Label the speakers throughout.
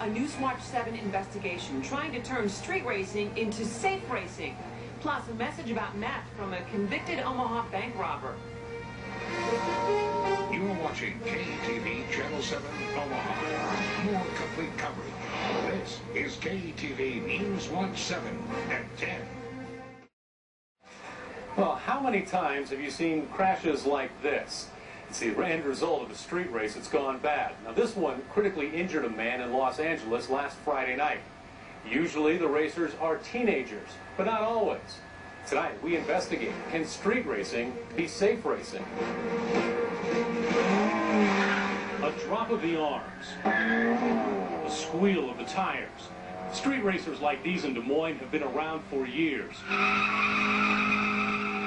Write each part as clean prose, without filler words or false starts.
Speaker 1: A Newswatch 7 investigation trying to turn street racing into safe racing. Plus a message about meth from a convicted Omaha bank robber.
Speaker 2: You are watching KETV Channel 7 Omaha. More complete coverage. This is KETV Newswatch 7 at 10.
Speaker 3: Well, how many times have you seen crashes like this? It's the end result of a street race that's gone bad. Now, this one critically injured a man in Los Angeles last Friday night. Usually, the racers are teenagers, but not always. Tonight, we investigate, can street racing be safe racing? A drop of the arms, a squeal of the tires. Street racers like these in Des Moines have been around for years.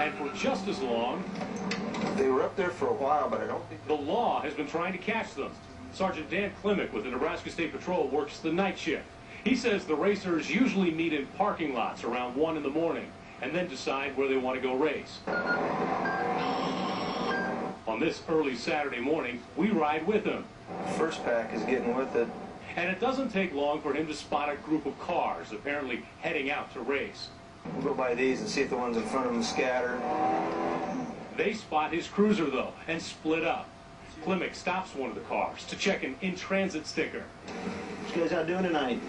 Speaker 3: And for just as long,
Speaker 4: they were up there for a while, but I don't think
Speaker 3: the law has been trying to catch them. Sergeant Dan Klimick with the Nebraska State Patrol works the night shift. He says the racers usually meet in parking lots around 1 in the morning and then decide where they want to go race. On this early Saturday morning, we ride with him.
Speaker 4: First pack is getting with it.
Speaker 3: And it doesn't take long for him to spot a group of cars apparently heading out to race.
Speaker 4: We'll go by these and see if the ones in front of them scatter.
Speaker 3: They spot his cruiser, though, and split up. Klimick stops one of the cars to check an in-transit sticker.
Speaker 4: What you guys out doing tonight?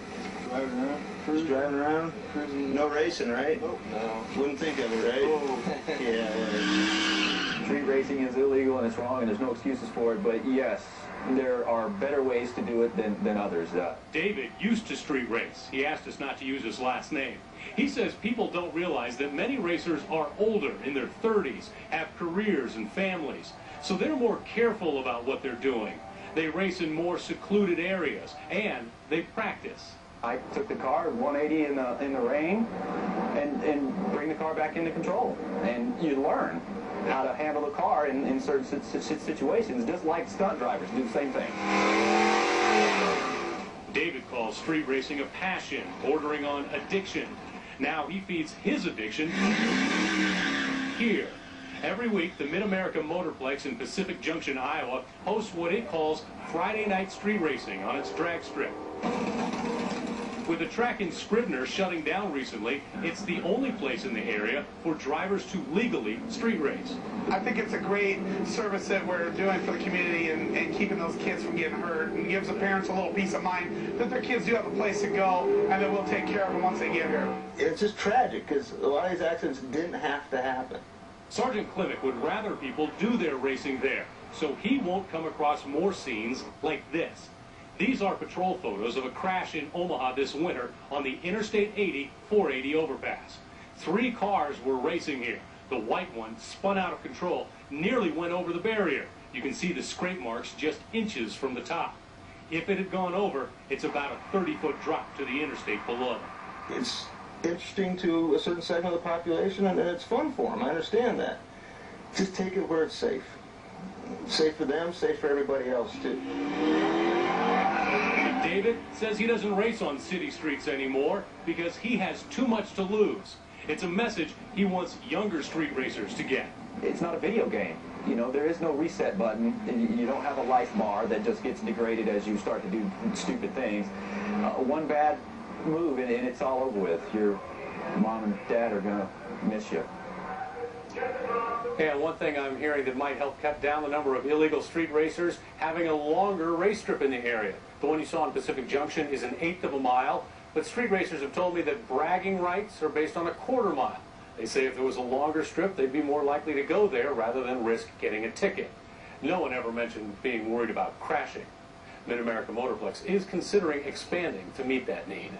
Speaker 5: Driving around.
Speaker 4: Just driving around?
Speaker 5: Cruising.
Speaker 4: No racing, right?
Speaker 5: Oh, no.
Speaker 4: Wouldn't think of it, right?
Speaker 5: Oh.
Speaker 4: Yeah.
Speaker 6: Street racing is illegal and it's wrong and there's no excuses for it, but yes, there are better ways to do it than others.
Speaker 3: David used to street race. He asked us not to use his last name. He says people don't realize that many racers are older, in their 30s, have careers and families, so they're more careful about what they're doing. They race in more secluded areas, and they practice.
Speaker 6: I took the car 180 in the rain and bring the car back into control. And you learn how to handle the car in certain situations, just like stunt drivers do the same thing.
Speaker 3: David calls street racing a passion, bordering on addiction. Now he feeds his addiction here. Every week, the Mid-America Motorplex in Pacific Junction, Iowa, hosts what it calls Friday night street racing on its drag strip. With the track in Scribner shutting down recently, it's the only place in the area for drivers to legally street race.
Speaker 7: I think it's a great service that we're doing for the community and keeping those kids from getting hurt, and gives the parents a little peace of mind that their kids do have a place to go and that we'll take care of them once they get here.
Speaker 4: It's just tragic because a lot of these accidents didn't have to happen.
Speaker 3: Sergeant Klimick would rather people do their racing there, so he won't come across more scenes like this. These are patrol photos of a crash in Omaha this winter on the Interstate 80 480 overpass. 3 cars were racing here. The white one spun out of control, nearly went over the barrier. You can see the scrape marks just inches from the top. If it had gone over, it's about a 30-foot drop to the interstate below.
Speaker 4: It's interesting to a certain segment of the population, and it's fun for them. I understand that. Just take it where it's safe. Safe for them, safe for everybody else, too.
Speaker 3: David says he doesn't race on city streets anymore because he has too much to lose. It's a message he wants younger street racers to get.
Speaker 6: It's not a video game. You know, there is no reset button. You don't have a life bar that just gets degraded as you start to do stupid things. One bad move and it's all over with. Your mom and dad are going to miss you.
Speaker 3: And one thing I'm hearing that might help cut down the number of illegal street racers, having a longer race strip in the area. The one you saw in Pacific Junction is 1/8 of a mile, but street racers have told me that bragging rights are based on 1/4 mile. They say if there was a longer strip, they'd be more likely to go there rather than risk getting a ticket. No one ever mentioned being worried about crashing. Mid-America Motorplex is considering expanding to meet that need.